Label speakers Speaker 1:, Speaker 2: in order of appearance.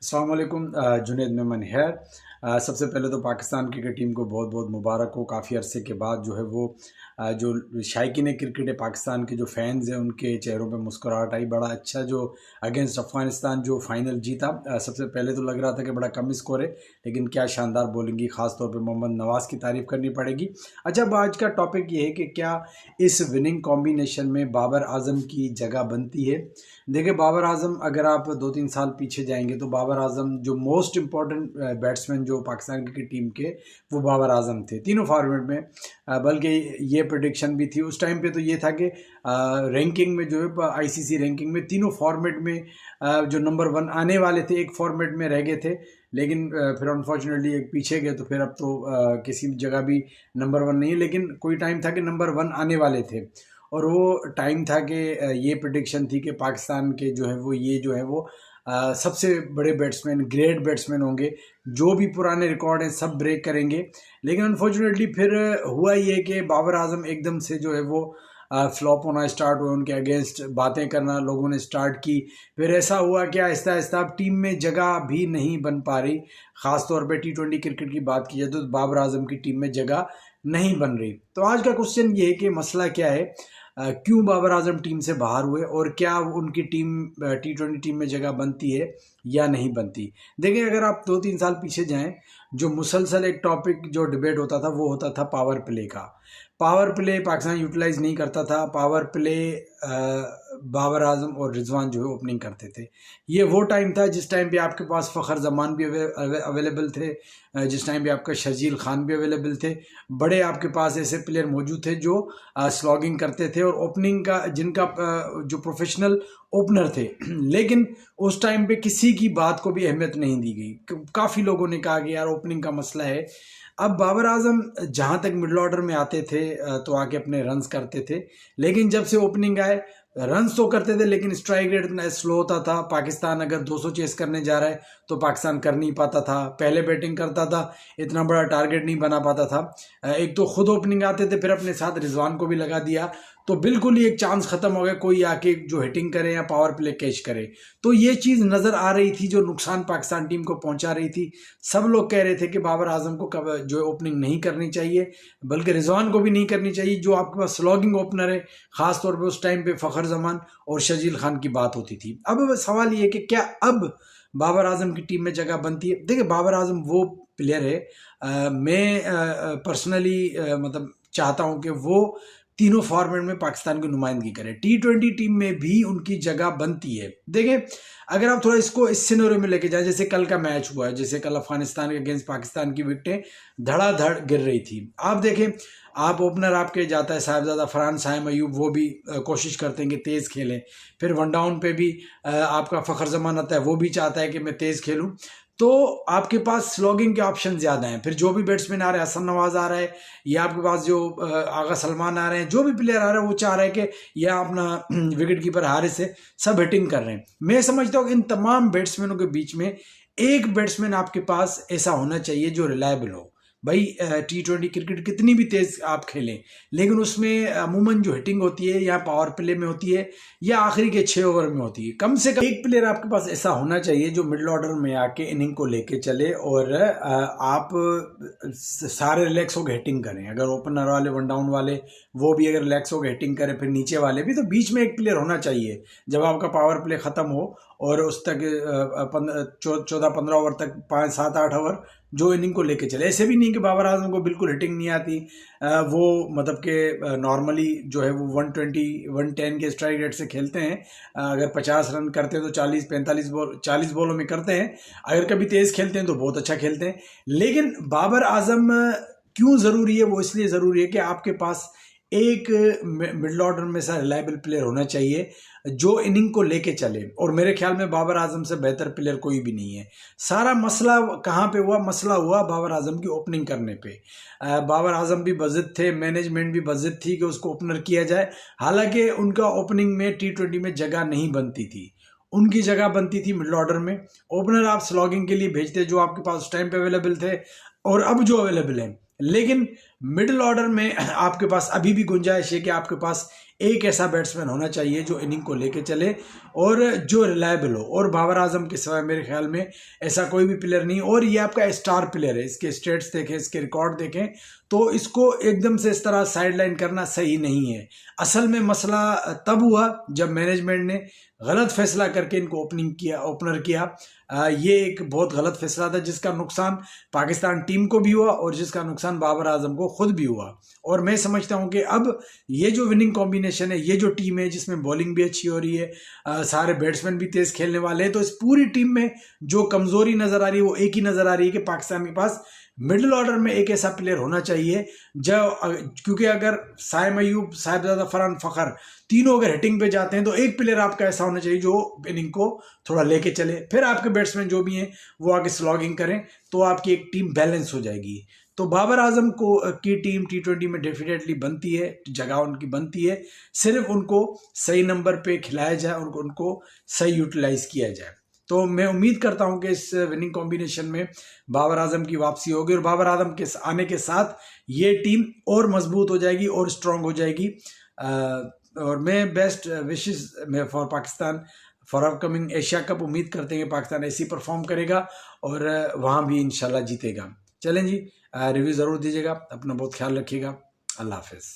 Speaker 1: अस्सलाम वालेकुम। जुनैद मेमन है। सबसे पहले तो पाकिस्तान क्रिकेट टीम को बहुत बहुत मुबारक हो। काफ़ी अरसे के बाद जो है वो जो शायकीन क्रिकेट है पाकिस्तान के जो फैंस हैं उनके चेहरों पे मुस्कुराहट आई। बड़ा अच्छा जो अगेंस्ट अफ़गानिस्तान जो फाइनल जीता। सबसे पहले तो लग रहा था कि बड़ा कम स्कोर है, लेकिन क्या शानदार बॉलिंग की, ख़ास तौर पे मोहम्मद नवाज़ की तारीफ़ करनी पड़ेगी। अच्छा, अब आज का टॉपिक ये है कि क्या इस विनिंग कॉम्बिनेशन में बाबर आजम की जगह बनती है। देखिए, बाबर आजम अगर आप 2-3 साल पीछे जाएंगे तो बाबर आजम जो मोस्ट इम्पॉर्टेंट बैट्समैन जो पाकिस्तान क्रिकेट टीम के, वो बाबर आजम थे तीनों फॉर्मेट में। बल्कि ये प्रेडिक्शन भी थी उस टाइम पे, तो ये था कि रैंकिंग में जो है आईसीसी रैंकिंग में तीनों फॉर्मेट में जो नंबर 1 आने वाले थे, एक फॉर्मेट में रह गए थे। लेकिन फिर अनफॉर्चुनेटली एक पीछे गए, तो फिर अब तो किसी भी जगह भी नंबर 1 नहीं है। लेकिन कोई टाइम था कि नंबर 1 आने वाले थे, और वो टाइम था कि ये प्रेडिक्शन थी कि पाकिस्तान के जो है वो ये जो है वो सबसे बड़े बैट्समैन, ग्रेट बैट्समैन होंगे, जो भी पुराने रिकॉर्ड हैं सब ब्रेक करेंगे। लेकिन अनफॉर्चुनेटली फिर हुआ ये कि बाबर आजम एकदम से जो है वो फ्लॉप होना स्टार्ट हुए, उनके अगेंस्ट बातें करना लोगों ने स्टार्ट की। फिर ऐसा हुआ कि आहिस्ता आहिस्ता अब टीम में जगह भी नहीं बन पा रही। ख़ास तौर पे T20 क्रिकेट की बात की जाए तो बाबर आजम की टीम में जगह नहीं बन रही। तो आज का क्वेश्चन ये है कि मसला क्या है, क्यों बाबर आजम टीम से बाहर हुए, और क्या उनकी टीम T20 टीम में जगह बनती है या नहीं बनती। देखिए, अगर आप 2-3 साल पीछे जाएं, जो मुसलसल एक टॉपिक जो डिबेट होता था वो होता था पावर प्ले का। पावर प्ले पाकिस्तान यूटिलाइज नहीं करता था। पावर प्ले बाबर आजम और रिजवान जो है ओपनिंग करते थे। ये वो टाइम था जिस टाइम पे आपके पास फ़खर जमान भी अवेलेबल थे, जिस टाइम पे आपका शर्जील खान भी अवेलेबल थे। बड़े आपके पास ऐसे प्लेयर मौजूद थे जो स्लॉगिंग करते थे और ओपनिंग का, जिनका जो प्रोफेशनल ओपनर थे। लेकिन उस टाइम पे किसी की बात को भी अहमियत नहीं दी गई। काफ़ी लोगों ने कहा कि यार ओपनिंग का मसला है। अब बाबर आजम जहाँ तक मिडल ऑर्डर में आते थे तो आके अपने रन्स करते थे। लेकिन जब से ओपनिंग आए, रन्स तो करते थे लेकिन स्ट्राइक रेट इतना स्लो होता था। पाकिस्तान अगर 200 चेस करने जा रहा है तो पाकिस्तान कर नहीं पाता था। पहले बैटिंग करता था, इतना बड़ा टारगेट नहीं बना पाता था। एक तो खुद ओपनिंग आते थे, फिर अपने साथ रिजवान को भी लगा दिया, तो बिल्कुल ही एक चांस खत्म हो गया कोई आके जो हिटिंग करे या पावर प्ले कैच करे। तो ये चीज़ नज़र आ रही थी जो नुकसान पाकिस्तान टीम को पहुंचा रही थी। सब लोग कह रहे थे कि बाबर आजम को कब जो है ओपनिंग नहीं करनी चाहिए, बल्कि रिजवान को भी नहीं करनी चाहिए, जो आपके पास स्लॉगिंग ओपनर है। खास तौर पे उस टाइम पे फ़खर जमान और शर्जील खान की बात होती थी। अब सवाल ये कि क्या अब बाबर आजम की टीम में जगह बनती है। देखिए, बाबर आजम वो प्लेयर है, मैं पर्सनली मतलब चाहता हूं कि वो तीनों फॉर्मेट में पाकिस्तान की नुमाइंदगी करे। T20 टीम में भी उनकी जगह बनती है। देखें, अगर आप थोड़ा इसको इस सिनेरियो में लेके जाए, जैसे कल का मैच हुआ है, जैसे कल अफगानिस्तान के अगेंस्ट पाकिस्तान की विकेटें धड़ाधड़ गिर रही थी। आप देखें, आप ओपनर आपके जाता है साहिबजादा फरहान साइम अयूब, वो भी कोशिश करते हैं कि तेज़ खेलें। फिर वन डाउन पे भी आपका फ़खर जमान आता है, वो भी चाहता है कि मैं तेज़ खेलूं। तो आपके पास स्लॉगिंग के ऑप्शन ज़्यादा हैं। फिर जो भी बैट्समैन आ रहे हैं, हसन नवाज आ रहा है, या आपके पास जो आगा सलमान आ रहे हैं, जो भी प्लेयर आ रहा है वो चाह रहा है कि यह अपना विकेट कीपर हारिस से सब हिटिंग कर रहे हैं। मैं समझता हूँ कि इन तमाम बैट्समैनों के बीच में एक बैट्समैन आपके पास ऐसा होना चाहिए जो रिलायबल हो। भाई, T20 क्रिकेट कितनी भी तेज आप खेलें, लेकिन उसमें अमूमन जो हिटिंग होती है या पावर प्ले में होती है या आखिरी के 6 ओवर में होती है। कम से कम एक प्लेयर आपके पास ऐसा होना चाहिए जो मिडिल ऑर्डर में आके इनिंग को लेके चले, और आप सारे रिलैक्स होकर हिटिंग करें। अगर ओपनर वाले, वन डाउन वाले, वो भी अगर रिलैक्स होकर हिटिंग करें, फिर नीचे वाले भी, तो बीच में एक प्लेयर होना चाहिए जब आपका पावर प्ले खत्म हो और उस तक 14-15 ओवर तक, 5-7-8 ओवर जो इनिंग को लेके चले। ऐसे भी नहीं कि बाबर आजम को बिल्कुल हिटिंग नहीं आती। वो मतलब कि नॉर्मली जो है वो 120-110 के स्ट्राइक रेट से खेलते हैं। अगर 50 रन करते हैं तो 40 बॉलों में करते हैं। अगर कभी तेज़ खेलते हैं तो बहुत अच्छा खेलते हैं। लेकिन बाबर आजम क्यों ज़रूरी है, वो इसलिए ज़रूरी है कि आपके पास एक मिडल ऑर्डर में सा रिलायबल प्लेयर होना चाहिए जो इनिंग को लेके चले, और मेरे ख्याल में बाबर आजम से बेहतर प्लेयर कोई भी नहीं है। सारा मसला कहाँ पे हुआ? मसला हुआ बाबर आजम की ओपनिंग करने पे। बाबर आजम भी बज़िद थे, मैनेजमेंट भी बज़िद थी कि उसको ओपनर किया जाए। हालांकि उनका ओपनिंग में T20 में जगह नहीं बनती थी, उनकी जगह बनती थी मिडल ऑर्डर में। ओपनर आप स्लॉगिंग के लिए भेजते जो आपके पास उस टाइम पे अवेलेबल थे और अब जो अवेलेबल हैं। लेकिन मिडिल ऑर्डर में आपके पास अभी भी गुंजाइश है कि आपके पास एक ऐसा बैट्समैन होना चाहिए जो इनिंग को लेके चले, और जो रिलायबल हो, और बाबर आजम के सिवाय मेरे ख्याल में ऐसा कोई भी प्लेयर नहीं। और ये आपका स्टार प्लेयर है, इसके स्टेट्स देखें, इसके रिकॉर्ड देखें, तो इसको एकदम से इस तरह साइडलाइन करना सही नहीं है। असल में मसला तब हुआ जब मैनेजमेंट ने गलत फैसला करके इनको ओपनर किया। ये एक बहुत गलत फैसला था जिसका नुकसान पाकिस्तान टीम को भी हुआ और जिसका नुकसान बाबर आजम को खुद भी हुआ। और मैं समझता हूं कि अब ये जो विनिंग कॉम्बिनेशन है, ये जो टीम है जिसमें बॉलिंग भी अच्छी हो रही है, सारे बैट्समैन भी तेज खेलने वाले हैं, तो इस पूरी टीम में जो कमजोरी नजर आ रही है वो एक ही नजर आ रही है कि पाकिस्तान के पास मिडिल ऑर्डर में एक ऐसा प्लेयर होना चाहिए जो, क्योंकि अगर साइम अयूब, साहिबजादा, फरहान फखर तीनों अगर हिटिंग पे जाते हैं तो एक प्लेयर आपका ऐसा होना चाहिए जो इनिंग को थोड़ा लेके चले, फिर आपके बैट्समैन जो भी हैं वो आगे स्लॉगिंग करें, तो आपकी एक टीम बैलेंस हो जाएगी। तो बाबर आजम को की टीम T20 में डेफिनेटली बनती है, जगह उनकी बनती है, सिर्फ उनको सही नंबर पे खिलाया जाए और उनको सही यूटिलाइज किया जाए। तो मैं उम्मीद करता हूं कि इस विनिंग कॉम्बिनेशन में बाबर आजम की वापसी होगी और बाबर आजम के आने के साथ ये टीम और मजबूत हो जाएगी और स्ट्रांग हो जाएगी। और मैं बेस्ट विशेस में for Pakistan for upcoming Asia cup. उम्मीद करते हैं कि पाकिस्तान ऐसी परफॉर्म करेगा और वहाँ भी इंशाल्लाह जीतेगा। चलें जी, रिव्यू ज़रूर दीजिएगा, अपना बहुत ख्याल रखिएगा। अल्लाह हाफिज़।